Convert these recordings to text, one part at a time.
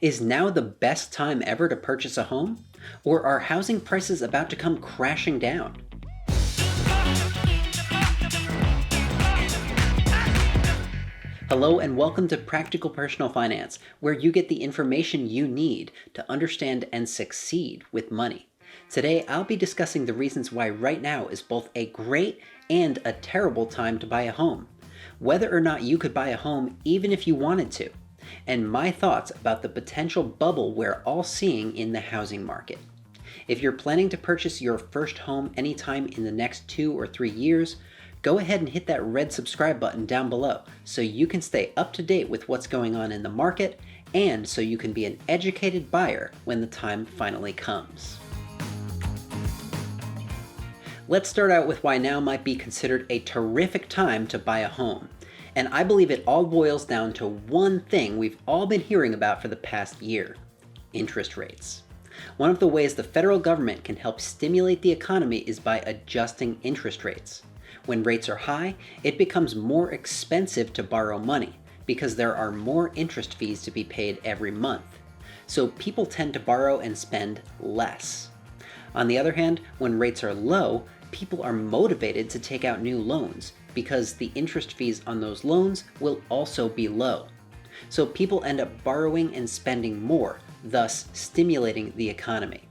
Is now the best time ever to purchase a home? Or are housing prices about to come crashing down? Hello and welcome to Practical Personal Finance, where you get the information you need to understand and succeed with money. Today, I'll be discussing the reasons why right now is both a great and a terrible time to buy a home, whether or not you could buy a home even if you wanted to, and my thoughts about the potential bubble we're all seeing in the housing market. If you're planning to purchase your first home anytime in the next 2 or 3 years, go ahead and hit that red subscribe button down below so you can stay up to date with what's going on in the market and so you can be an educated buyer when the time finally comes. Let's start out with why now might be considered a terrific time to buy a home. And I believe it all boils down to one thing we've all been hearing about for the past year: interest rates. One of the ways the federal government can help stimulate the economy is by adjusting interest rates. When rates are high, it becomes more expensive to borrow money because there are more interest fees to be paid every month. So people tend to borrow and spend less. On the other hand, when rates are low, people are motivated to take out new loans because the interest fees on those loans will also be low. So people end up borrowing and spending more, thus stimulating the economy.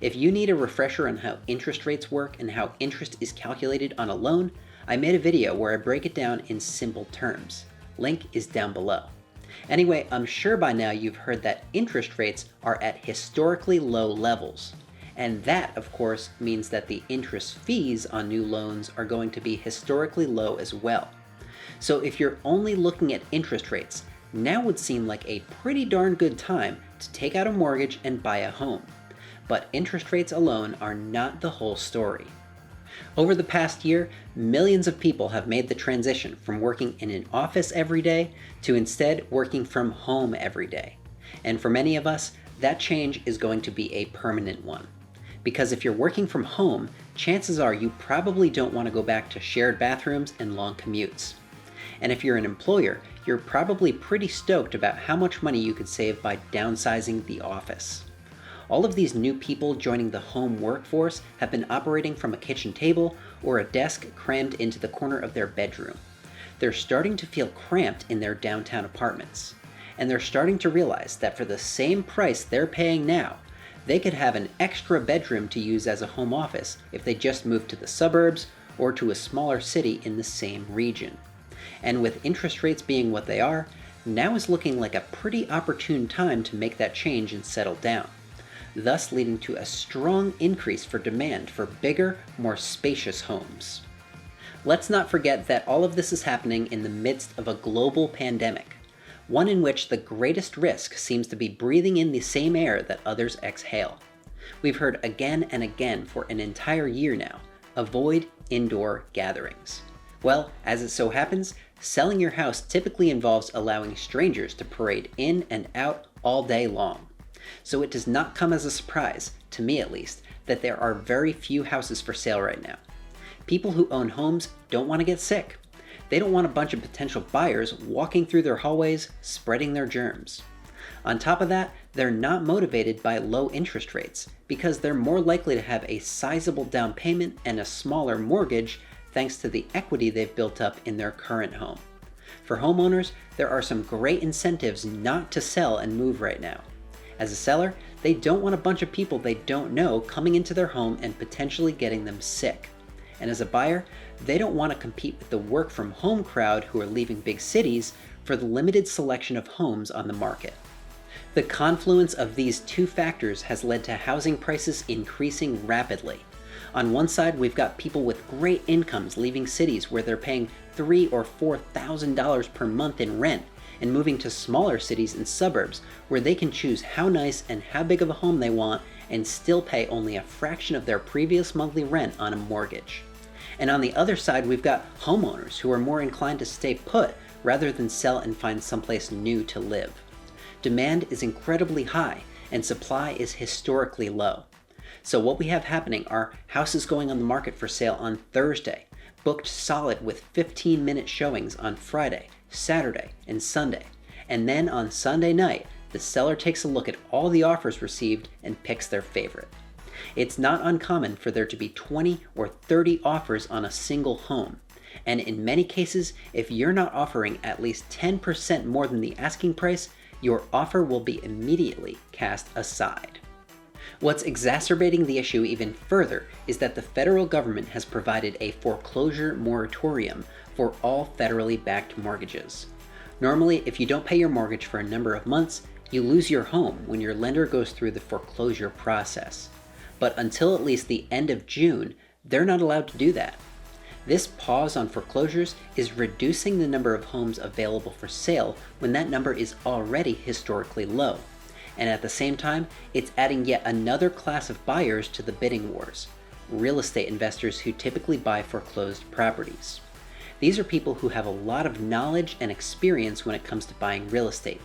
If you need a refresher on how interest rates work and how interest is calculated on a loan, I made a video where I break it down in simple terms. Link is down below. Anyway, I'm sure by now you've heard that interest rates are at historically low levels. And that, of course, means that the interest fees on new loans are going to be historically low as well. So if you're only looking at interest rates, now would seem like a pretty darn good time to take out a mortgage and buy a home. But interest rates alone are not the whole story. Over the past year, millions of people have made the transition from working in an office every day to instead working from home every day. And for many of us, that change is going to be a permanent one. Because if you're working from home, chances are you probably don't want to go back to shared bathrooms and long commutes. And if you're an employer, you're probably pretty stoked about how much money you could save by downsizing the office. All of these new people joining the home workforce have been operating from a kitchen table or a desk crammed into the corner of their bedroom. They're starting to feel cramped in their downtown apartments. And they're starting to realize that for the same price they're paying now, they could have an extra bedroom to use as a home office if they just moved to the suburbs or to a smaller city in the same region. And with interest rates being what they are, now is looking like a pretty opportune time to make that change and settle down, thus leading to a strong increase for demand for bigger, more spacious homes. Let's not forget that all of this is happening in the midst of a global pandemic, one in which the greatest risk seems to be breathing in the same air that others exhale. We've heard again and again for an entire year now, avoid indoor gatherings. Well, as it so happens, selling your house typically involves allowing strangers to parade in and out all day long. So it does not come as a surprise, to me at least, that there are very few houses for sale right now. People who own homes don't want to get sick. They don't want a bunch of potential buyers walking through their hallways, spreading their germs. On top of that, they're not motivated by low interest rates because they're more likely to have a sizable down payment and a smaller mortgage thanks to the equity they've built up in their current home. For homeowners, there are some great incentives not to sell and move right now. As a seller, they don't want a bunch of people they don't know coming into their home and potentially getting them sick. And as a buyer, they don't want to compete with the work from home crowd who are leaving big cities for the limited selection of homes on the market. The confluence of these two factors has led to housing prices increasing rapidly. On one side, we've got people with great incomes leaving cities where they're paying $3,000 or $4,000 per month in rent and moving to smaller cities and suburbs where they can choose how nice and how big of a home they want and still pay only a fraction of their previous monthly rent on a mortgage. And on the other side, we've got homeowners who are more inclined to stay put rather than sell and find someplace new to live. Demand is incredibly high and supply is historically low. So what we have happening are houses going on the market for sale on Thursday, booked solid with 15-minute showings on Friday, Saturday, and Sunday. And then on Sunday night, the seller takes a look at all the offers received and picks their favorite. It's not uncommon for there to be 20 or 30 offers on a single home, and in many cases, if you're not offering at least 10% more than the asking price, your offer will be immediately cast aside. What's exacerbating the issue even further is that the federal government has provided a foreclosure moratorium for all federally backed mortgages. Normally, if you don't pay your mortgage for a number of months, you lose your home when your lender goes through the foreclosure process. But until at least the end of June, they're not allowed to do that. This pause on foreclosures is reducing the number of homes available for sale when that number is already historically low. And at the same time, it's adding yet another class of buyers to the bidding wars: real estate investors who typically buy foreclosed properties. These are people who have a lot of knowledge and experience when it comes to buying real estate,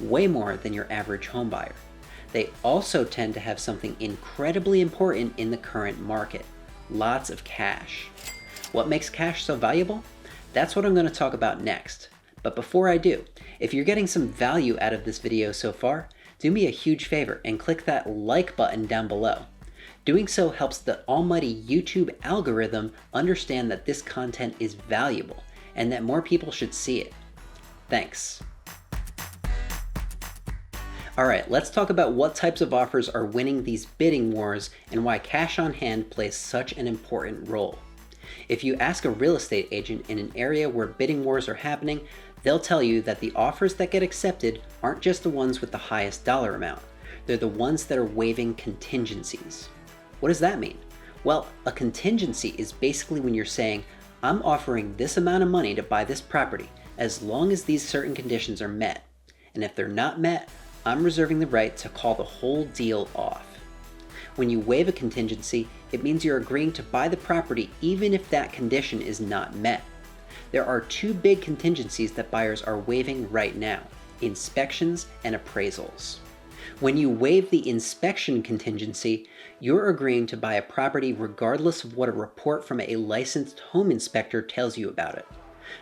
way more than your average home buyer. They also tend to have something incredibly important in the current market: lots of cash. What makes cash so valuable? That's what I'm going to talk about next. But before I do, if you're getting some value out of this video so far, do me a huge favor and click that like button down below. Doing so helps the almighty YouTube algorithm understand that this content is valuable and that more people should see it. Thanks. Alright, let's talk about what types of offers are winning these bidding wars and why cash on hand plays such an important role. If you ask a real estate agent in an area where bidding wars are happening, they'll tell you that the offers that get accepted aren't just the ones with the highest dollar amount. They're the ones that are waiving contingencies. What does that mean? Well, a contingency is basically when you're saying, I'm offering this amount of money to buy this property as long as these certain conditions are met. And if they're not met, I'm reserving the right to call the whole deal off. When you waive a contingency, it means you're agreeing to buy the property even if that condition is not met. There are two big contingencies that buyers are waiving right now: inspections and appraisals. When you waive the inspection contingency, you're agreeing to buy a property regardless of what a report from a licensed home inspector tells you about it.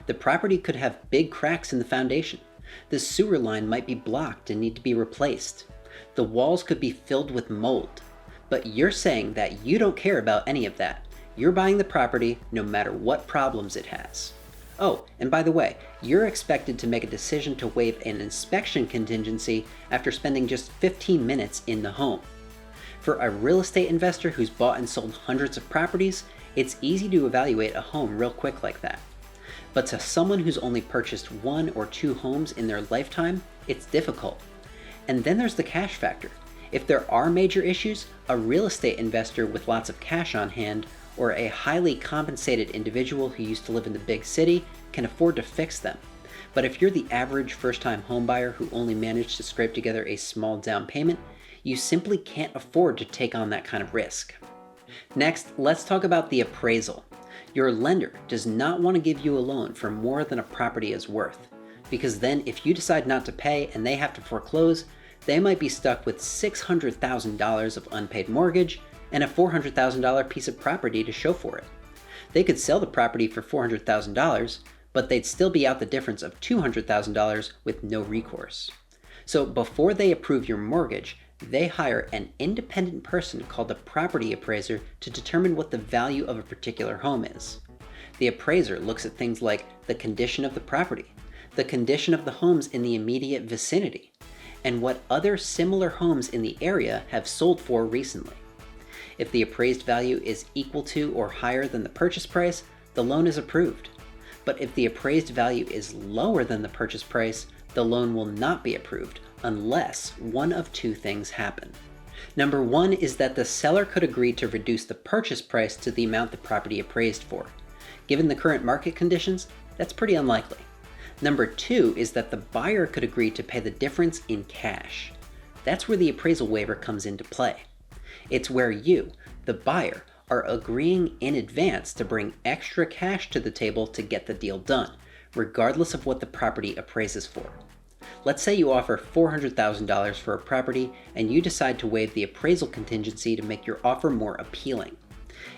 The property could have big cracks in the foundation. The sewer line might be blocked and need to be replaced. The walls could be filled with mold. But you're saying that you don't care about any of that. You're buying the property no matter what problems it has. Oh, and by the way, you're expected to make a decision to waive an inspection contingency after spending just 15 minutes in the home. For a real estate investor who's bought and sold hundreds of properties, it's easy to evaluate a home real quick like that. But to someone who's only purchased 1 or 2 homes in their lifetime, it's difficult. And then there's the cash factor. If there are major issues, a real estate investor with lots of cash on hand or a highly compensated individual who used to live in the big city can afford to fix them. But if you're the average first-time homebuyer who only managed to scrape together a small down payment, you simply can't afford to take on that kind of risk. Next, let's talk about the appraisal. Your lender does not want to give you a loan for more than a property is worth, because then if you decide not to pay and they have to foreclose, they might be stuck with $600,000 of unpaid mortgage and a $400,000 piece of property to show for it. They could sell the property for $400,000, but they'd still be out the difference of $200,000 with no recourse. So before they approve your mortgage, they hire an independent person called a property appraiser to determine what the value of a particular home is. The appraiser looks at things like the condition of the property, the condition of the homes in the immediate vicinity, and what other similar homes in the area have sold for recently. If the appraised value is equal to or higher than the purchase price, the loan is approved. But if the appraised value is lower than the purchase price, the loan will not be approved unless one of two things happen. Number one is that the seller could agree to reduce the purchase price to the amount the property appraised for. Given the current market conditions, that's pretty unlikely. Number two is that the buyer could agree to pay the difference in cash. That's where the appraisal waiver comes into play. It's where you, the buyer, are agreeing in advance to bring extra cash to the table to get the deal done, regardless of what the property appraises for. Let's say you offer $400,000 for a property and you decide to waive the appraisal contingency to make your offer more appealing.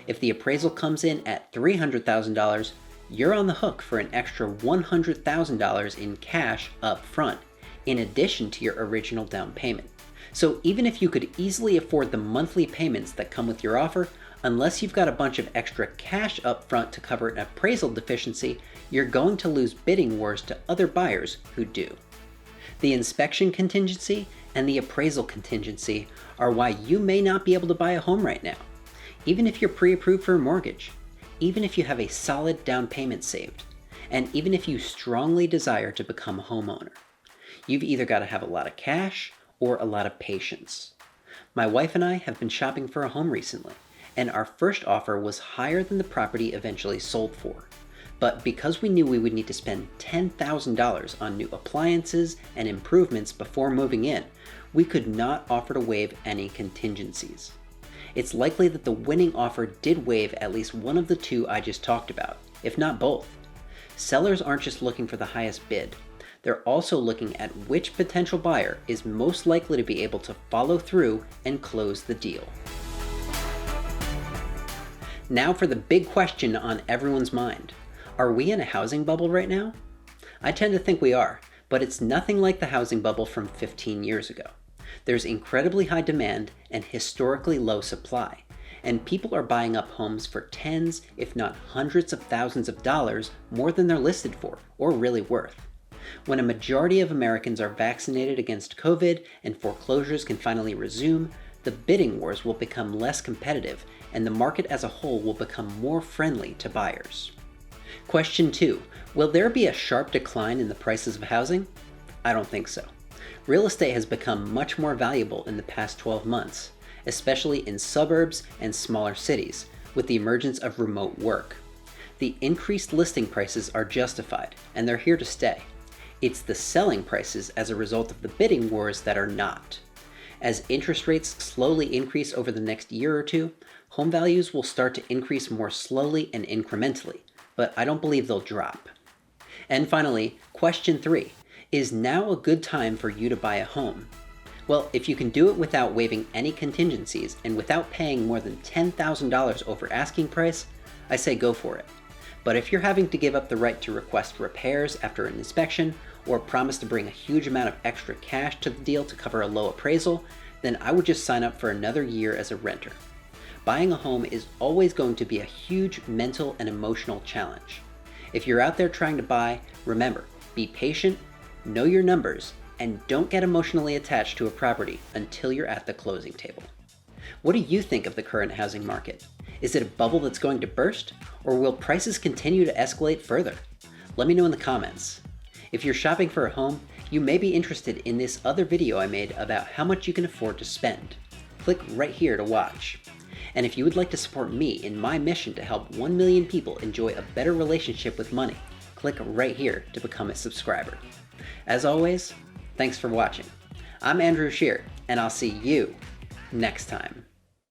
If the appraisal comes in at $300,000, you're on the hook for an extra $100,000 in cash up front, in addition to your original down payment. So even if you could easily afford the monthly payments that come with your offer, unless you've got a bunch of extra cash up front to cover an appraisal deficiency, you're going to lose bidding wars to other buyers who do. The inspection contingency and the appraisal contingency are why you may not be able to buy a home right now. Even if you're pre-approved for a mortgage, even if you have a solid down payment saved, and even if you strongly desire to become a homeowner. You've either got to have a lot of cash or a lot of patience. My wife and I have been shopping for a home recently, and our first offer was higher than the property eventually sold for. But because we knew we would need to spend $10,000 on new appliances and improvements before moving in, we could not offer to waive any contingencies. It's likely that the winning offer did waive at least one of the two I just talked about, if not both. Sellers aren't just looking for the highest bid. They're also looking at which potential buyer is most likely to be able to follow through and close the deal. Now for the big question on everyone's mind. Are we in a housing bubble right now? I tend to think we are, but it's nothing like the housing bubble from 15 years ago. There's incredibly high demand and historically low supply, and people are buying up homes for tens, if not hundreds of thousands of dollars more than they're listed for, or really worth. When a majority of Americans are vaccinated against COVID and foreclosures can finally resume, the bidding wars will become less competitive and the market as a whole will become more friendly to buyers. Question 2. Will there be a sharp decline in the prices of housing? I don't think so. Real estate has become much more valuable in the past 12 months, especially in suburbs and smaller cities, with the emergence of remote work. The increased listing prices are justified, and they're here to stay. It's the selling prices as a result of the bidding wars that are not. As interest rates slowly increase over the next year or two, home values will start to increase more slowly and incrementally, but I don't believe they'll drop. And finally, question 3. Is now a good time for you to buy a home? Well, if you can do it without waiving any contingencies and without paying more than $10,000 over asking price, I say go for it. But if you're having to give up the right to request repairs after an inspection, or promise to bring a huge amount of extra cash to the deal to cover a low appraisal, then I would just sign up for another year as a renter. Buying a home is always going to be a huge mental and emotional challenge. If you're out there trying to buy, remember, be patient, know your numbers, and don't get emotionally attached to a property until you're at the closing table. What do you think of the current housing market? Is it a bubble that's going to burst, or will prices continue to escalate further? Let me know in the comments. If you're shopping for a home, you may be interested in this other video I made about how much you can afford to spend. Click right here to watch. And if you would like to support me in my mission to help 1 million people enjoy a better relationship with money, click right here to become a subscriber. As always, thanks for watching. I'm Andrew Shear, and I'll see you next time.